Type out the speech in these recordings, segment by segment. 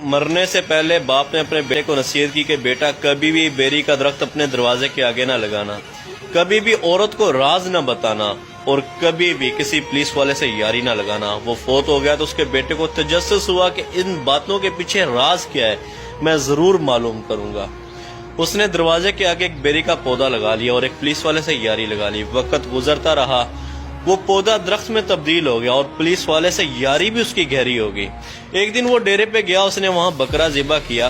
مرنے سے پہلے باپ نے اپنے بیٹے کو نصیحت کی کہ بیٹا کبھی بھی بیری کا درخت اپنے دروازے کے آگے نہ لگانا، کبھی بھی عورت کو راز نہ بتانا، اور کبھی بھی کسی پولیس والے سے یاری نہ لگانا۔ وہ فوت ہو گیا تو اس کے بیٹے کو تجسس ہوا کہ ان باتوں کے پیچھے راز کیا ہے، میں ضرور معلوم کروں گا۔ اس نے دروازے کے آگے ایک بیری کا پودا لگا لیا اور ایک پولیس والے سے یاری لگا لی۔ وقت گزرتا رہا، وہ پودا درخت میں تبدیل ہو گیا اور پولیس والے سے یاری بھی اس کی گہری ہو گئی۔ ایک دن وہ ڈیرے پہ گیا، اس نے وہاں بکرا ذبح کیا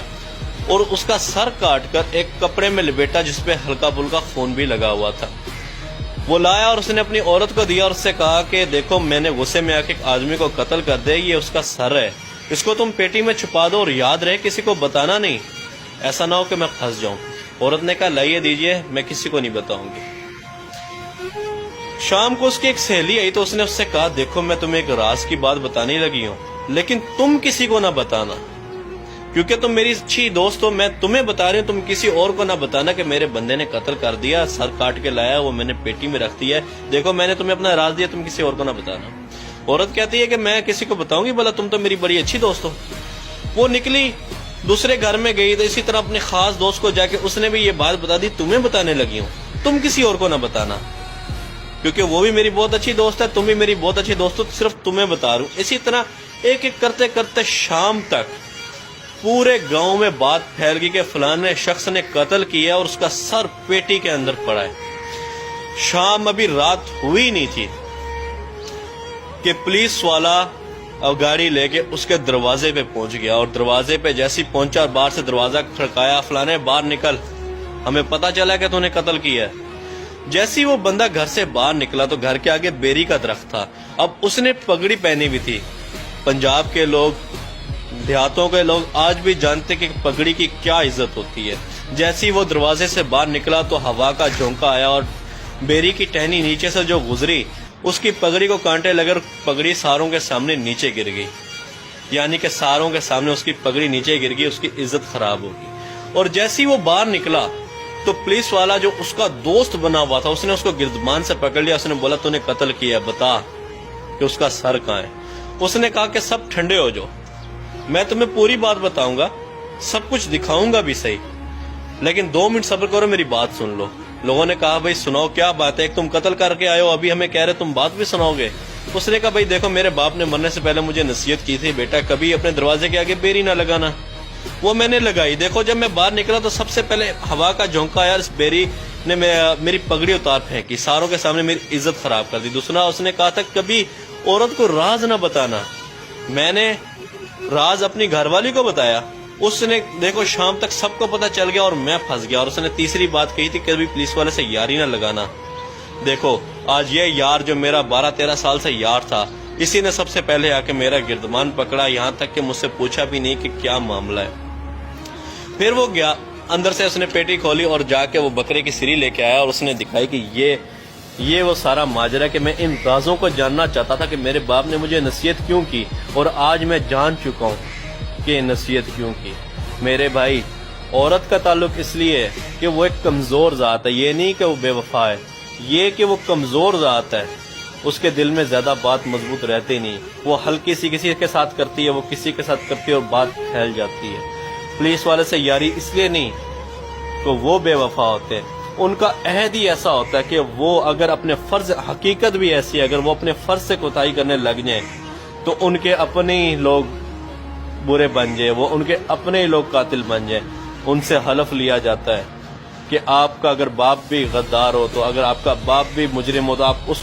اور اس کا سر کاٹ کر ایک کپڑے میں لپیٹا جس پہ ہلکا پھلکا خون بھی لگا ہوا تھا۔ وہ لایا اور اس نے اپنی عورت کو دیا اور اس سے کہا کہ دیکھو میں نے غصے میں آ کے ایک آدمی کو قتل کر دے، یہ اس کا سر ہے، اس کو تم پیٹی میں چھپا دو اور یاد رہے کسی کو بتانا نہیں، ایسا نہ ہو کہ میں پھنس جاؤں۔ عورت نے کہا لائیے دیجئے، میں کسی کو نہیں بتاؤں گی۔ شام کو اس کی ایک سہیلی آئی تو اس نے اس سے کہا دیکھو میں تمہیں ایک راز کی بات بتانے لگی ہوں، لیکن تم کسی کو نہ بتانا، کیونکہ تم میری اچھی دوست ہو، میں تمہیں بتا رہی ہوں، تم کسی اور کو نہ بتانا کہ میرے بندے نے قتل کر دیا، سر کاٹ کے لایا، وہ میں نے پیٹی میں رکھ دیا ہے، دیکھو میں نے تمہیں اپنا راز دیا، تم کسی اور کو نہ بتانا۔ عورت کہتی ہے کہ میں کسی کو بتاؤں گی، بھلا تم تو میری بڑی اچھی دوست ہو۔ وہ نکلی، دوسرے گھر میں گئی تو اسی طرح اپنے خاص دوست کو جا کے اس نے بھی یہ بات بتا دی، تمہیں بتانے لگی ہوں، تم کسی اور کو نہ بتانا، کیونکہ وہ بھی میری بہت اچھی دوست ہے، تم بھی میری بہت اچھی دوست ہو، صرف تمہیں بتا رہا ہوں۔ اسی طرح ایک ایک کرتے کرتے شام تک پورے گاؤں میں بات پھیل گئی کہ فلانے شخص نے قتل کیا اور اس کا سر پیٹی کے اندر پڑا ہے۔ شام ابھی رات ہوئی نہیں تھی کہ پولیس والا اب گاڑی لے کے اس کے دروازے پہ پہنچ گیا، اور دروازے پہ جیسی پہنچا اور باہر سے دروازہ کھڑکایا، فلانے باہر نکل، ہمیں پتہ چلا کہ تو نے قتل کیا ہے۔ جیسی وہ بندہ گھر سے باہر نکلا تو گھر کے آگے بیری کا درخت تھا۔ اب اس نے پگڑی پہنی ہوئی تھی۔ پنجاب کے لوگ، دیہاتوں کے لوگ آج بھی جانتے کہ پگڑی کی کیا عزت ہوتی ہے۔ جیسی وہ دروازے سے باہر نکلا تو ہوا کا جھونکا آیا اور بیری کی ٹہنی نیچے سے جو گزری اس کی پگڑی کو کانٹے لگے اور پگڑی ساروں کے سامنے نیچے گر گئی، یعنی کہ ساروں کے سامنے اس کی پگڑی نیچے گر گئی، اس کی عزت خراب ہو گئی۔ اور جیسی وہ باہر نکلا تو پولیس والا جو اس کا دوست بنا ہوا تھا اس نے اس کو گردمان سے پکڑ لیا، اس نے بولا تو نے قتل کیا، بتا کہ اس کا سر کہاں ہے۔ اس نے کہا کہ سب ٹھنڈے ہو جاؤ، میں تمہیں پوری بات بتاؤں گا، سب کچھ دکھاؤں گا بھی صحیح، لیکن 2 منٹ صبر کرو، میری بات سن لو۔ لوگوں نے کہا بھائی سناؤ کیا بات ہے، ایک تم قتل کر کے آئے ہو، ابھی ہمیں کہہ رہے تم بات بھی سناؤ گے۔ اس نے کہا بھائی دیکھو میرے باپ نے مرنے سے پہلے مجھے نصیحت کی تھی بیٹا کبھی اپنے دروازے کے آگے بیری نہ لگانا، وہ میں نے لگائی۔ دیکھو جب میں باہر نکلا تو سب سے پہلے ہوا کا جھونکا آیا، اس بیری نے میری پگڑی اتار پھینکی، ساروں کے سامنے میری عزت خراب کر دی۔ دوسرا اس نے کہا تھا کبھی عورت کو راز نہ بتانا، میں نے راز اپنی گھر والی کو بتایا، اس نے دیکھو شام تک سب کو پتہ چل گیا اور میں پھنس گیا۔ اور اس نے تیسری بات کہی تھی کبھی پولیس والے سے یاری نہ لگانا۔ دیکھو آج یہ یار جو میرا 12-13 سال سے یار تھا، اسی نے سب سے پہلے آ کے میرا گردمان پکڑا، یہاں تک کہ مجھ سے پوچھا بھی نہیں کہ کیا معاملہ ہے۔ پھر وہ گیا اندر سے، اس نے پیٹی کھولی اور جا کے وہ بکرے کی سری لے کے آیا اور اس نے دکھائی کہ یہ وہ سارا ماجرا کہ میں ان رازوں کو جاننا چاہتا تھا کہ میرے باپ نے مجھے نصیحت کیوں کی، اور آج میں جان چکا ہوں کہ نصیحت کیوں کی۔ میرے بھائی عورت کا تعلق اس لیے ہے کہ وہ ایک کمزور ذات ہے، یہ نہیں کہ وہ بے وفا ہے، یہ کہ وہ کمزور ذات ہے، اس کے دل میں زیادہ بات مضبوط رہتی نہیں، وہ ہلکی سی کسی کے ساتھ کرتی ہے، وہ کسی کے ساتھ کرتی ہے اور بات پھیل جاتی ہے۔ پولیس والے سے یاری اس لیے نہیں کہ وہ بے وفا ہوتے ہیں، ان کا عہد ہی ایسا ہوتا ہے کہ وہ اگر اپنے فرض، حقیقت بھی ایسی ہے، اگر وہ اپنے فرض سے کوتاہی کرنے لگ جائیں تو ان کے اپنے ہی لوگ برے بن جائیں، وہ ان کے اپنے ہی لوگ قاتل بن جائیں۔ ان سے حلف لیا جاتا ہے کہ آپ کا اگر باپ بھی غدار ہو، تو اگر آپ کا باپ بھی مجرم ہو تو آپ اس